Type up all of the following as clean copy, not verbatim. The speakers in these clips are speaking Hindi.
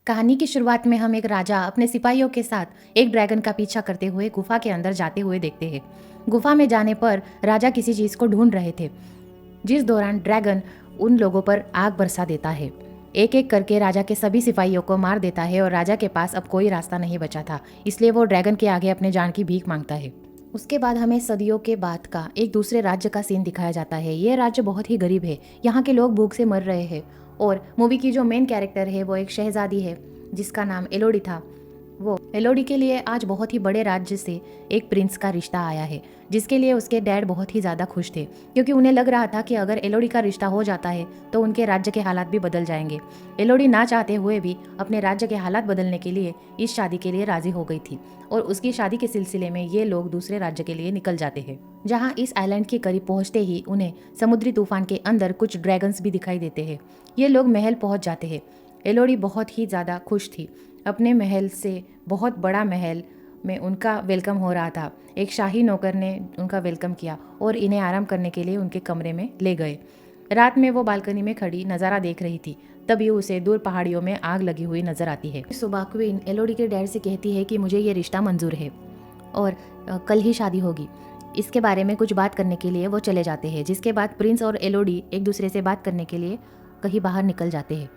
कहानी की शुरुआत में हम एक राजा अपने सिपाहियों के साथ एक ड्रैगन का पीछा करते हुए गुफा के अंदर जाते हुए देखते हैं। गुफा में जाने पर राजा किसी चीज को ढूंढ रहे थे, जिस दौरान ड्रैगन उन लोगों पर आग बरसा देता है। एक एक करके राजा के सभी सिपाहियों को मार देता है और राजा के पास अब कोई रास्ता नहीं बचा था, इसलिए वो ड्रैगन के आगे अपने जान की भीख मांगता है। उसके बाद हमें सदियों के बाद का एक दूसरे राज्य का सीन दिखाया जाता है। ये राज्य बहुत ही गरीब है, यहाँ के लोग भूख से मर रहे हैं और मूवी की जो मेन कैरेक्टर है वो एक शहजादी है जिसका नाम एलोडी था। वो एलोडी के लिए आज बहुत ही बड़े राज्य से एक प्रिंस का रिश्ता आया है, जिसके लिए उसके डैड बहुत ही ज़्यादा खुश थे, क्योंकि उन्हें लग रहा था कि अगर एलोडी का रिश्ता हो जाता है तो उनके राज्य के हालात भी बदल जाएंगे। एलोडी ना चाहते हुए भी अपने राज्य के हालात बदलने के लिए इस शादी के लिए राजी हो गई थी और उसकी शादी के सिलसिले में ये लोग दूसरे राज्य के लिए निकल जाते हैं, जहाँ इस आइलैंड के करीब पहुँचते ही उन्हें समुद्री तूफान के अंदर कुछ ड्रैगन्स भी दिखाई देते हैं। ये लोग महल पहुँच जाते हैं। एलोडी बहुत ही ज़्यादा खुश थी। अपने महल से बहुत बड़ा महल में उनका वेलकम हो रहा था। एक शाही नौकर ने उनका वेलकम किया और इन्हें आराम करने के लिए उनके कमरे में ले गए। रात में वो बालकनी में खड़ी नज़ारा देख रही थी, तभी उसे दूर पहाड़ियों में आग लगी हुई नजर आती है। सुबह क्वीन एलोडी के डैड से कहती है कि मुझे ये रिश्ता मंजूर है और कल ही शादी होगी। इसके बारे में कुछ बात करने के लिए वो चले जाते हैं, जिसके बाद प्रिंस और एलोडी एक दूसरे से बात करने के लिए कहीं बाहर निकल जाते हैं।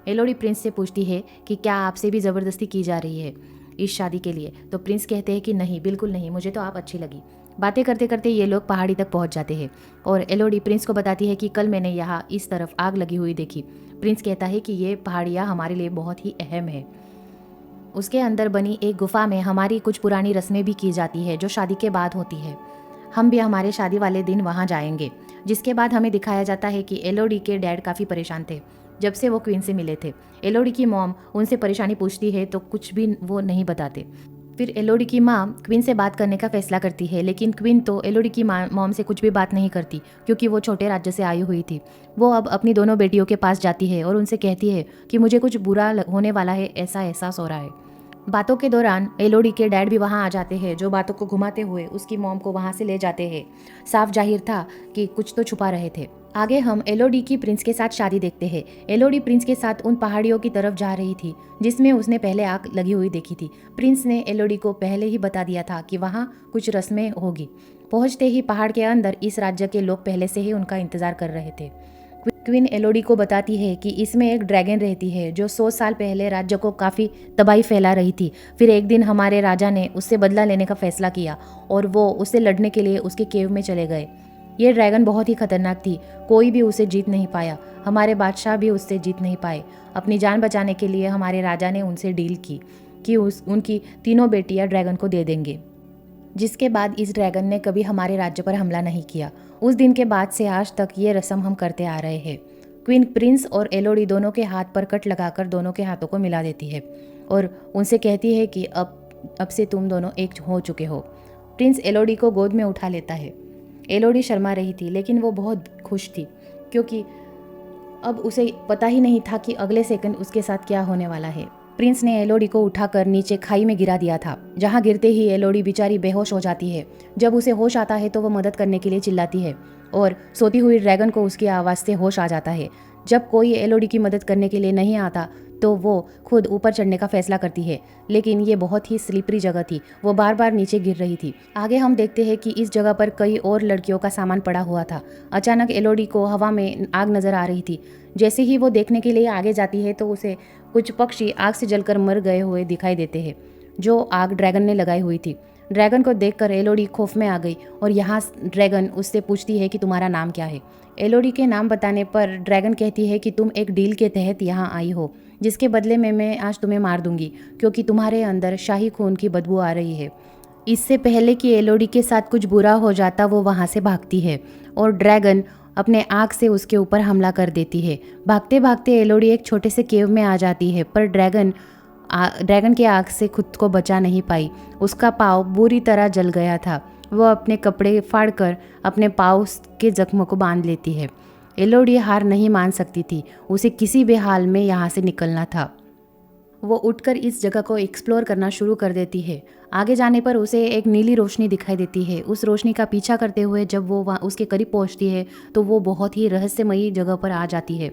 एलोडी प्रिंस से पूछती है कि क्या आपसे भी ज़बरदस्ती की जा रही है इस शादी के लिए, तो प्रिंस कहते हैं कि नहीं, बिल्कुल नहीं, मुझे तो आप अच्छी लगी। बातें करते करते ये लोग पहाड़ी तक पहुंच जाते हैं और एलोडी प्रिंस को बताती है कि कल मैंने यहाँ इस तरफ आग लगी हुई देखी। प्रिंस कहता है कि ये पहाड़ियाँ हमारे लिए बहुत ही अहम है। उसके अंदर बनी एक गुफा में हमारी कुछ पुरानी रस्में भी की जाती है जो शादी के बाद होती है। हम भी हमारे शादी वाले दिन वहाँ जाएंगे। जिसके बाद हमें दिखाया जाता है कि एलोडी के डैड काफ़ी परेशान थे जब से वो क्वीन से मिले थे। एलोडी की मॉम उनसे परेशानी पूछती है तो कुछ भी वो नहीं बताते। फिर एलोडी की माँ क्वीन से बात करने का फैसला करती है, लेकिन क्वीन तो एलोडी की मॉम से कुछ भी बात नहीं करती, क्योंकि वो छोटे राज्य से आई हुई थी। वो अब अपनी दोनों बेटियों के पास जाती है और उनसे कहती है कि मुझे कुछ बुरा होने वाला है, ऐसा एहसास हो रहा है। बातों के दौरान एलोडी के डैड भी वहाँ आ जाते हैं, जो बातों को घुमाते हुए उसकी मॉम को वहाँ से ले जाते हैं। साफ जाहिर था कि कुछ तो छुपा रहे थे। आगे हम एलोडी की प्रिंस के साथ शादी देखते हैं। एलोडी प्रिंस के साथ उन पहाड़ियों की तरफ जा रही थी जिसमें उसने पहले आग लगी हुई देखी थी। प्रिंस ने एलोडी को पहले ही बता दिया था कि वहाँ कुछ रस्में होगी। पहुँचते ही पहाड़ के अंदर इस राज्य के लोग पहले से ही उनका इंतजार कर रहे थे। क्वीन एलोडी को बताती है कि इसमें एक ड्रैगन रहती है जो 100 साल पहले राज्य को काफ़ी तबाही फैला रही थी। फिर एक दिन हमारे राजा ने उससे बदला लेने का फैसला किया और वो उससे लड़ने के लिए उसके केव में चले गए। ये ड्रैगन बहुत ही खतरनाक थी, कोई भी उसे जीत नहीं पाया। हमारे बादशाह भी उससे जीत नहीं पाए। अपनी जान बचाने के लिए हमारे राजा ने उनसे डील की कि उनकी तीनों बेटियां ड्रैगन को दे देंगे। जिसके बाद इस ड्रैगन ने कभी हमारे राज्य पर हमला नहीं किया। उस दिन के बाद से आज तक ये रस्म हम करते आ रहे हैं। क्वीन प्रिंस और एलोडी दोनों के हाथ पर कट लगाकर दोनों के हाथों को मिला देती है और उनसे कहती है कि अब से तुम दोनों एक हो चुके हो। प्रिंस एलोडी को गोद में उठा लेता है। एलोडी शर्मा रही थी, लेकिन वो बहुत खुश थी, क्योंकि अब उसे पता ही नहीं था कि अगले सेकंड उसके साथ क्या होने वाला है। प्रिंस ने एलोडी को उठाकर नीचे खाई में गिरा दिया था, जहां गिरते ही एलोडी बेचारी बेहोश हो जाती है। जब उसे होश आता है तो वो मदद करने के लिए चिल्लाती है और सोती हुई ड्रैगन को उसकी आवाज़ से होश आ जाता है। जब कोई एलोडी की मदद करने के लिए नहीं आता तो वो खुद ऊपर चढ़ने का फैसला करती है, लेकिन ये बहुत ही स्लिपरी जगह थी, वो बार बार नीचे गिर रही थी। आगे हम देखते हैं कि इस जगह पर कई और लड़कियों का सामान पड़ा हुआ था। अचानक एलोडी को हवा में आग नजर आ रही थी। जैसे ही वो देखने के लिए आगे जाती है तो उसे कुछ पक्षी आग से जलकर मर गए हुए दिखाई देते हैं, जो आग ड्रैगन ने लगाई हुई थी। ड्रैगन को देखकर एलोडी खौफ में आ गई और यहाँ ड्रैगन उससे पूछती है कि तुम्हारा नाम क्या है। एलोडी के नाम बताने पर ड्रैगन कहती है कि तुम एक डील के तहत यहाँ आई हो, जिसके बदले में मैं आज तुम्हें मार दूंगी, क्योंकि तुम्हारे अंदर शाही खून की बदबू आ रही है। इससे पहले कि एलोडी के साथ कुछ बुरा हो जाता वो वहाँ से भागती है और ड्रैगन अपने आग से उसके ऊपर हमला कर देती है। भागते भागते एलोडी एक छोटे से केव में आ जाती है, पर ड्रैगन के आग से खुद को बचा नहीं पाई। उसका पाँव बुरी तरह जल गया था। वो अपने कपड़े फाड़कर अपने पाँव के जख्मों को बांध लेती है। एलोडी हार नहीं मान सकती थी, उसे किसी भी हाल में यहाँ से निकलना था। वो उठकर इस जगह को एक्सप्लोर करना शुरू कर देती है। आगे जाने पर उसे एक नीली रोशनी दिखाई देती है। उस रोशनी का पीछा करते हुए जब वो वहाँ उसके करीब पहुँचती है तो वो बहुत ही रहस्यमयी जगह पर आ जाती है।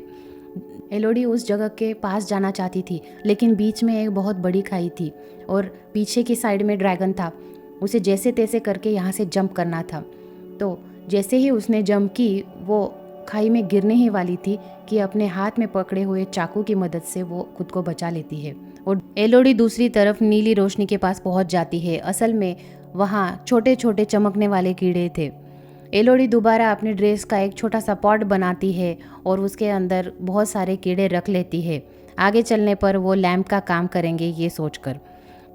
एलोडी उस जगह के पास जाना चाहती थी, लेकिन बीच में एक बहुत बड़ी खाई थी और पीछे की साइड में ड्रैगन था। उसे जैसे तैसे करके यहाँ से जंप करना था। तो जैसे ही उसने जंप की, वो खाई में गिरने ही वाली थी कि अपने हाथ में पकड़े हुए चाकू की मदद से वो खुद को बचा लेती है और एलोडी दूसरी तरफ नीली रोशनी के पास पहुंच जाती है। असल में वहाँ छोटे छोटे चमकने वाले कीड़े थे। एलोडी दोबारा अपनी ड्रेस का एक छोटा सा पॉट बनाती है और उसके अंदर बहुत सारे कीड़े रख लेती है। आगे चलने पर वो लैंप का काम करेंगे ये सोचकर।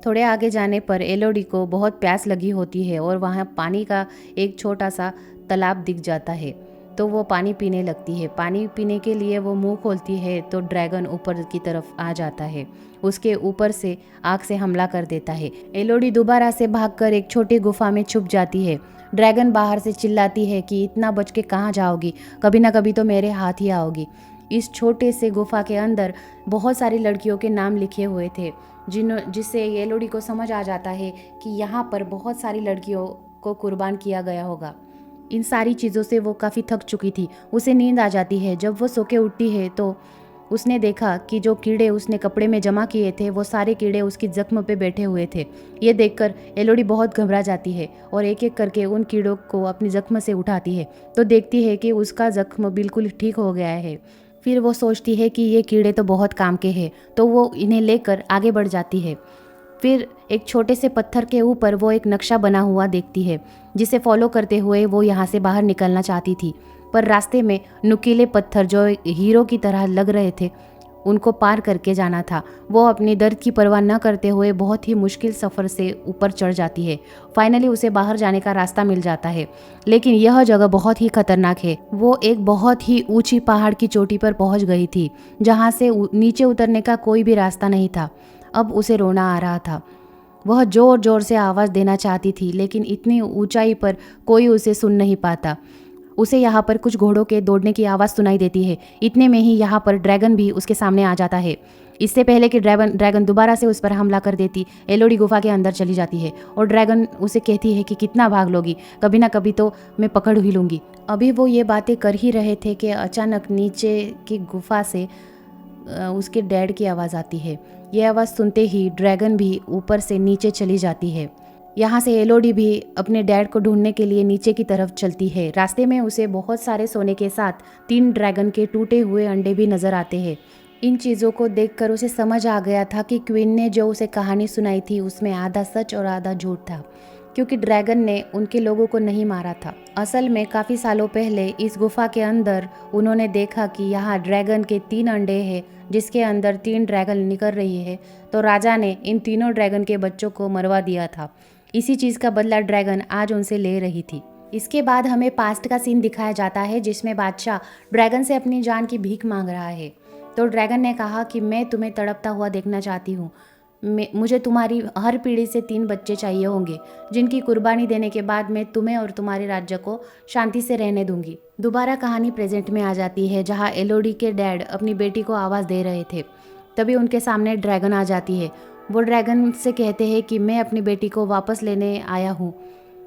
थोड़े आगे जाने पर एलोडी को बहुत प्यास लगी होती है और वहाँ पानी का एक छोटा सा तालाब दिख जाता है, तो वो पानी पीने लगती है। पानी पीने के लिए वो मुंह खोलती है तो ड्रैगन ऊपर की तरफ आ जाता है, उसके ऊपर से आग से हमला कर देता है। एलोडी दोबारा से भागकर एक छोटी गुफा में छुप जाती है। ड्रैगन बाहर से चिल्लाती है कि इतना बच के कहाँ जाओगी, कभी ना कभी तो मेरे हाथ ही आओगी। इस छोटे से गुफा के अंदर बहुत सारी लड़कियों के नाम लिखे हुए थे, जिससे एलोडी को समझ आ जाता है कि यहाँ पर बहुत सारी लड़कियों को कुर्बान किया गया होगा। इन सारी चीज़ों से वो काफ़ी थक चुकी थी। उसे नींद आ जाती है। जब वो सो के उठती है तो उसने देखा कि जो कीड़े उसने कपड़े में जमा किए थे, वो सारे कीड़े उसकी जख्म पे बैठे हुए थे। ये देखकर एलोडी बहुत घबरा जाती है और एक एक करके उन कीड़ों को अपनी जख्म से उठाती है, तो देखती है कि उसका जख्म बिल्कुल ठीक हो गया है। फिर वो सोचती है कि ये कीड़े तो बहुत काम के हैं, तो वो इन्हें लेकर आगे बढ़ जाती है। फिर एक छोटे से पत्थर के ऊपर वो एक नक्शा बना हुआ देखती है, जिसे फॉलो करते हुए वो यहाँ से बाहर निकलना चाहती थी। पर रास्ते में नुकीले पत्थर जो हीरो की तरह लग रहे थे, उनको पार करके जाना था। वो अपनी दर्द की परवाह न करते हुए बहुत ही मुश्किल सफ़र से ऊपर चढ़ जाती है। फाइनली उसे बाहर जाने का रास्ता मिल जाता है, लेकिन यह जगह बहुत ही खतरनाक है। वो एक बहुत ही ऊंची पहाड़ की चोटी पर पहुंच गई थी, जहां से नीचे उतरने का कोई भी रास्ता नहीं था। अब उसे रोना आ रहा था। वह जोर जोर से आवाज़ देना चाहती थी, लेकिन इतनी ऊंचाई पर कोई उसे सुन नहीं पाता। उसे यहाँ पर कुछ घोड़ों के दौड़ने की आवाज़ सुनाई देती है। इतने में ही यहाँ पर ड्रैगन भी उसके सामने आ जाता है। इससे पहले कि ड्रैगन दोबारा से उस पर हमला कर देती, एलोडी गुफा के अंदर चली जाती है और ड्रैगन उसे कहती है कि कितना भाग लोगी, कभी ना कभी तो मैं पकड़ ही लूँगी। अभी वो ये बातें कर ही रहे थे कि अचानक नीचे की गुफा से उसके डैड की आवाज़ आती है। ये आवाज़ सुनते ही ड्रैगन भी ऊपर से नीचे चली जाती है। यहाँ से एलोडी भी अपने डैड को ढूंढने के लिए नीचे की तरफ चलती है। रास्ते में उसे बहुत सारे सोने के साथ 3 ड्रैगन के टूटे हुए अंडे भी नज़र आते हैं। इन चीज़ों को देखकर उसे समझ आ गया था कि क्वीन ने जो उसे कहानी सुनाई थी उसमें आधा सच और आधा झूठ था, क्योंकि ड्रैगन ने उनके लोगों को नहीं मारा था। असल में काफ़ी सालों पहले इस गुफा के अंदर उन्होंने देखा कि यहाँ ड्रैगन के 3 अंडे हैं, जिसके अंदर 3 ड्रैगन निकल रही है, तो राजा ने इन तीनों ड्रैगन के बच्चों को मरवा दिया था। इसी चीज़ का बदला ड्रैगन आज उनसे ले रही थी। इसके बाद हमें पास्ट का सीन दिखाया जाता है, जिसमें बादशाह ड्रैगन से अपनी जान की भीख मांग रहा है। तो ड्रैगन ने कहा कि मैं तुम्हें तड़पता हुआ देखना चाहती हूँ। मुझे तुम्हारी हर पीढ़ी से 3 बच्चे चाहिए होंगे, जिनकी कुर्बानी देने के बाद मैं तुम्हें और तुम्हारे राज्य को शांति से रहने दूंगी। दोबारा कहानी प्रेजेंट में आ जाती है, जहाँ एलोडी के डैड अपनी बेटी को आवाज़ दे रहे थे। तभी उनके सामने ड्रैगन आ जाती है। वो ड्रैगन से कहते हैं कि मैं अपनी बेटी को वापस लेने आया हूँ,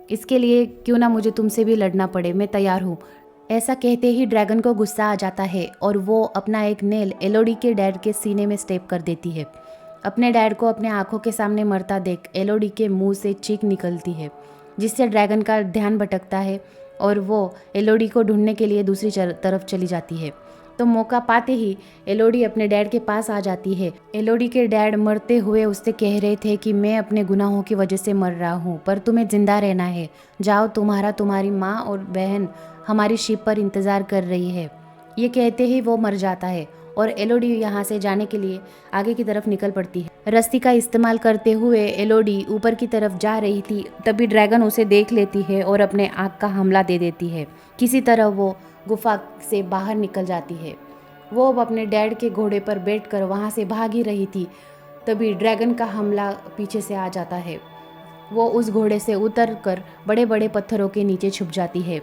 इसके लिए क्यों ना मुझे तुमसे भी लड़ना पड़े, मैं तैयार हूँ। ऐसा कहते ही ड्रैगन को गुस्सा आ जाता है और वो अपना एक नेल एलोडी के डैड के सीने में स्टेप कर देती है। अपने डैड को अपने आंखों के सामने मरता देख एलोडी के मुंह से चीख निकलती है, जिससे ड्रैगन का ध्यान भटकता है और वो एलोडी को ढूंढने के लिए दूसरी तरफ चली जाती है। तो मौका पाते ही एलोडी अपने डैड के पास आ जाती है। एलोडी के डैड मरते हुए उससे कह रहे थे कि मैं अपने गुनाहों की वजह से मर रहा हूँ, पर तुम्हें जिंदा रहना है। जाओ, तुम्हारी माँ और बहन हमारी शिप पर इंतज़ार कर रही है। ये कहते ही वो मर जाता है और एलोडी यहाँ से जाने के लिए आगे की तरफ निकल पड़ती है। रस्सी का इस्तेमाल करते हुए एलोडी ऊपर की तरफ जा रही थी, तभी ड्रैगन उसे देख लेती है और अपने आग का हमला दे देती है। किसी तरह वो गुफा से बाहर निकल जाती है। वो अब अपने डैड के घोड़े पर बैठकर वहाँ से भाग ही रही थी, तभी ड्रैगन का हमला पीछे से आ जाता है। वो उस घोड़े से उतरकर बड़े बड़े पत्थरों के नीचे छुप जाती है।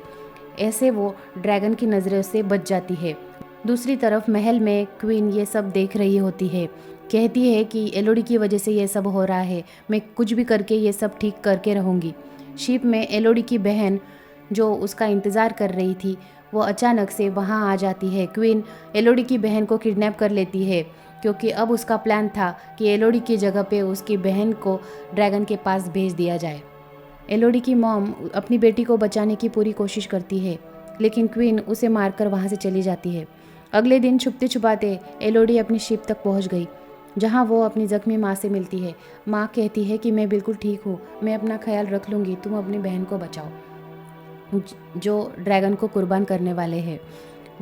ऐसे वो ड्रैगन की नज़रों से बच जाती है। दूसरी तरफ महल में क्वीन ये सब देख रही होती है। कहती है कि एलोडी की वजह से ये सब हो रहा है, मैं कुछ भी करके ये सब ठीक करके रहूँगी। शिप में एलोडी की बहन जो उसका इंतज़ार कर रही थी, वो अचानक से वहाँ आ जाती है। क्वीन एलोडी की बहन को किडनैप कर लेती है क्योंकि अब उसका प्लान था कि एलोडी की जगह पे उसकी बहन को ड्रैगन के पास भेज दिया जाए। एलोडी की मॉम अपनी बेटी को बचाने की पूरी कोशिश करती है, लेकिन क्वीन उसे मारकर वहाँ से चली जाती है। अगले दिन छुपते छुपाते एलोडी अपनी शिप तक पहुँच गई, जहाँ वो अपनी जख्मी माँ से मिलती है। माँ कहती है कि मैं बिल्कुल ठीक हूँ, मैं अपना ख्याल रख लूँगी, तुम अपनी बहन को बचाओ, जो ड्रैगन को कुर्बान करने वाले हैं।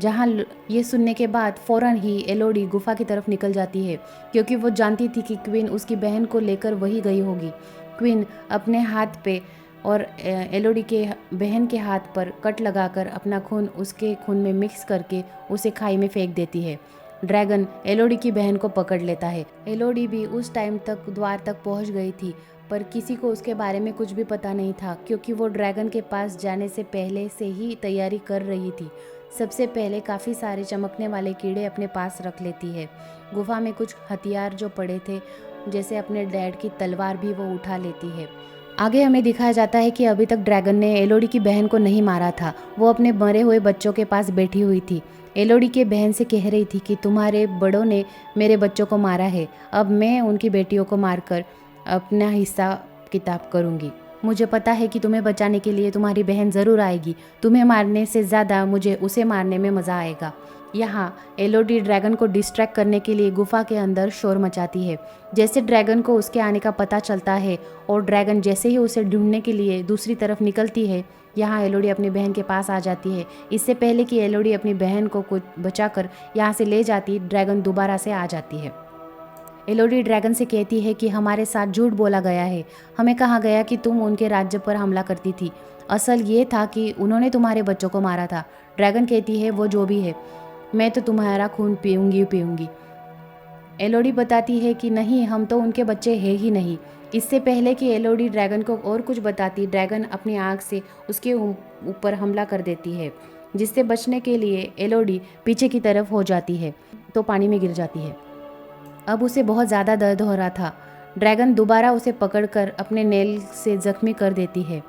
जहाँ ये सुनने के बाद फ़ौरन ही एलोडी गुफा की तरफ निकल जाती है, क्योंकि वो जानती थी कि क्वीन उसकी बहन को लेकर वही गई होगी। क्वीन अपने हाथ पे और एलोडी के बहन के हाथ पर कट लगाकर अपना खून उसके खून में मिक्स करके उसे खाई में फेंक देती है। ड्रैगन एलोडी की बहन को पकड़ लेता है। एलोडी भी उस टाइम तक द्वार तक पहुंच गई थी, पर किसी को उसके बारे में कुछ भी पता नहीं था, क्योंकि वो ड्रैगन के पास जाने से पहले से ही तैयारी कर रही थी। सबसे पहले काफ़ी सारे चमकने वाले कीड़े अपने पास रख लेती है। गुफा में कुछ हथियार जो पड़े थे, जैसे अपने डैड की तलवार भी वो उठा लेती है। आगे हमें दिखाया जाता है कि अभी तक ड्रैगन ने एलोडी की बहन को नहीं मारा था। वो अपने मरे हुए बच्चों के पास बैठी हुई थी। एलोडी के बहन से कह रही थी कि तुम्हारे बड़ों ने मेरे बच्चों को मारा है, अब मैं उनकी बेटियों को मारकर अपना हिस्सा किताब करूँगी। मुझे पता है कि तुम्हें बचाने के लिए तुम्हारी बहन ज़रूर आएगी, तुम्हें मारने से ज़्यादा मुझे उसे मारने में मज़ा आएगा। यहाँ एलोडी ड्रैगन को डिस्ट्रैक्ट करने के लिए गुफा के अंदर शोर मचाती है। जैसे ड्रैगन को उसके आने का पता चलता है और ड्रैगन जैसे ही उसे ढूंढने के लिए दूसरी तरफ निकलती है, यहाँ एलोडी अपनी बहन के पास आ जाती है। इससे पहले कि एलोडी अपनी बहन को कुछ बचाकर यहाँ से ले जाती, ड्रैगन दोबारा से आ जाती है। एलोडी ड्रैगन से कहती है कि हमारे साथ झूठ बोला गया है, हमें कहा गया कि तुम उनके राज्य पर हमला करती थी, असल ये था कि उन्होंने तुम्हारे बच्चों को मारा था। ड्रैगन कहती है वो जो भी है, मैं तो तुम्हारा खून पीऊंगी। एलोडी बताती है कि नहीं, हम तो उनके बच्चे हैं ही नहीं। इससे पहले कि एलोडी ड्रैगन को और कुछ बताती, ड्रैगन अपनी आँख से उसके ऊपर हमला कर देती है, जिससे बचने के लिए एलोडी पीछे की तरफ हो जाती है तो पानी में गिर जाती है। अब उसे बहुत ज़्यादा दर्द हो रहा था। ड्रैगन दोबारा उसे पकड़कर अपने नेल से जख्मी कर देती है।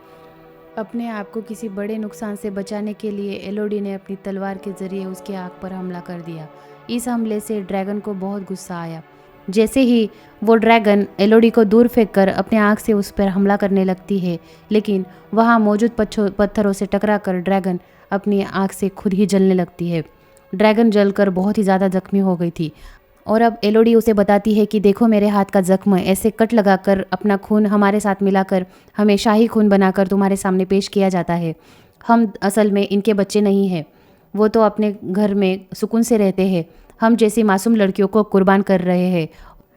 अपने आप को किसी बड़े नुकसान से बचाने के लिए एलोडी ने अपनी तलवार के जरिए उसकी आँख पर हमला कर दिया। इस हमले से ड्रैगन को बहुत गुस्सा आया। जैसे ही वो ड्रैगन एलोडी को दूर फेंककर अपने आँख से उस पर हमला करने लगती है, लेकिन वहाँ मौजूद पत्थरों से टकराकर ड्रैगन अपनी आँख से खुद ही जलने लगती है। ड्रैगन जलकर बहुत ही ज़्यादा जख्मी हो गई थी और अब एलोडी उसे बताती है कि देखो मेरे हाथ का जख्म, ऐसे कट लगाकर अपना खून हमारे साथ मिलाकर हमें शाही खून बनाकर तुम्हारे सामने पेश किया जाता है। हम असल में इनके बच्चे नहीं हैं, वो तो अपने घर में सुकून से रहते हैं। हम जैसी मासूम लड़कियों को कुर्बान कर रहे हैं।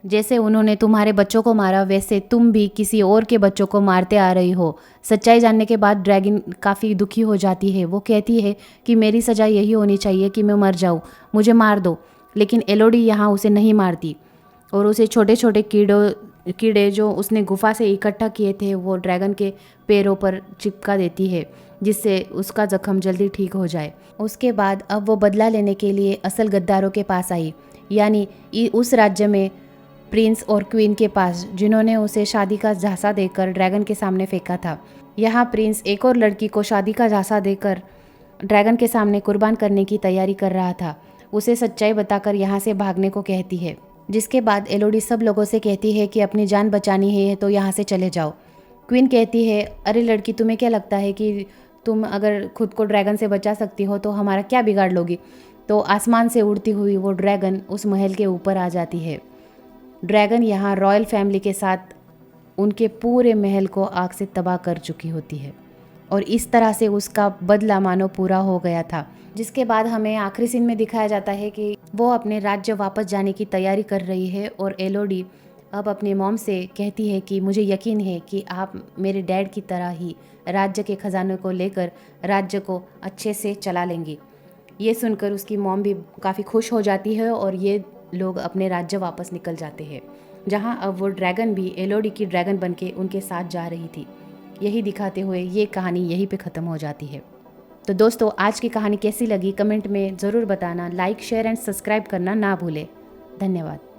जैसे उन्होंने तुम्हारे बच्चों को मारा, वैसे तुम भी किसी और के बच्चों को मारते आ रही हो। सच्चाई जानने के बाद ड्रैगन काफ़ी दुखी हो जाती है। वो कहती है कि मेरी सज़ा यही होनी चाहिए कि मैं मर जाऊँ, मुझे मार दो। लेकिन एलोडी यहाँ उसे नहीं मारती और उसे छोटे छोटे कीड़े जो उसने गुफा से इकट्ठा किए थे वो ड्रैगन के पैरों पर चिपका देती है, जिससे उसका जख्म जल्दी ठीक हो जाए। उसके बाद अब वो बदला लेने के लिए असल गद्दारों के पास आई, यानी उस राज्य में प्रिंस और क्वीन के पास, जिन्होंने उसे शादी का झांसा देकर ड्रैगन के सामने फेंका था। यहाँ प्रिंस एक और लड़की को शादी का झांसा देकर ड्रैगन के सामने कुर्बान करने की तैयारी कर रहा था। उसे सच्चाई बताकर यहाँ से भागने को कहती है, जिसके बाद एलोडी सब लोगों से कहती है कि अपनी जान बचानी है तो यहाँ से चले जाओ। क्वीन कहती है, अरे लड़की, तुम्हें क्या लगता है कि तुम अगर खुद को ड्रैगन से बचा सकती हो तो हमारा क्या बिगाड़ लोगी। तो आसमान से उड़ती हुई वो ड्रैगन उस महल के ऊपर आ जाती है। ड्रैगन यहाँ रॉयल फैमिली के साथ उनके पूरे महल को आग से तबाह कर चुकी होती है और इस तरह से उसका बदला मानो पूरा हो गया था। जिसके बाद हमें आखिरी सीन में दिखाया जाता है कि वो अपने राज्य वापस जाने की तैयारी कर रही है और एलोडी अब अपने मॉम से कहती है कि मुझे यकीन है कि आप मेरे डैड की तरह ही राज्य के खजाने को लेकर राज्य को अच्छे से चला लेंगी। ये सुनकर उसकी मॉम भी काफ़ी खुश हो जाती है और ये लोग अपने राज्य वापस निकल जाते हैं, जहाँ अब वो ड्रैगन भी एलोडी की ड्रैगन बनके उनके साथ जा रही थी। यही दिखाते हुए ये कहानी यहीं पे ख़त्म हो जाती है। तो दोस्तों, आज की कहानी कैसी लगी कमेंट में ज़रूर बताना। लाइक, शेयर एंड सब्सक्राइब करना ना भूलें। धन्यवाद।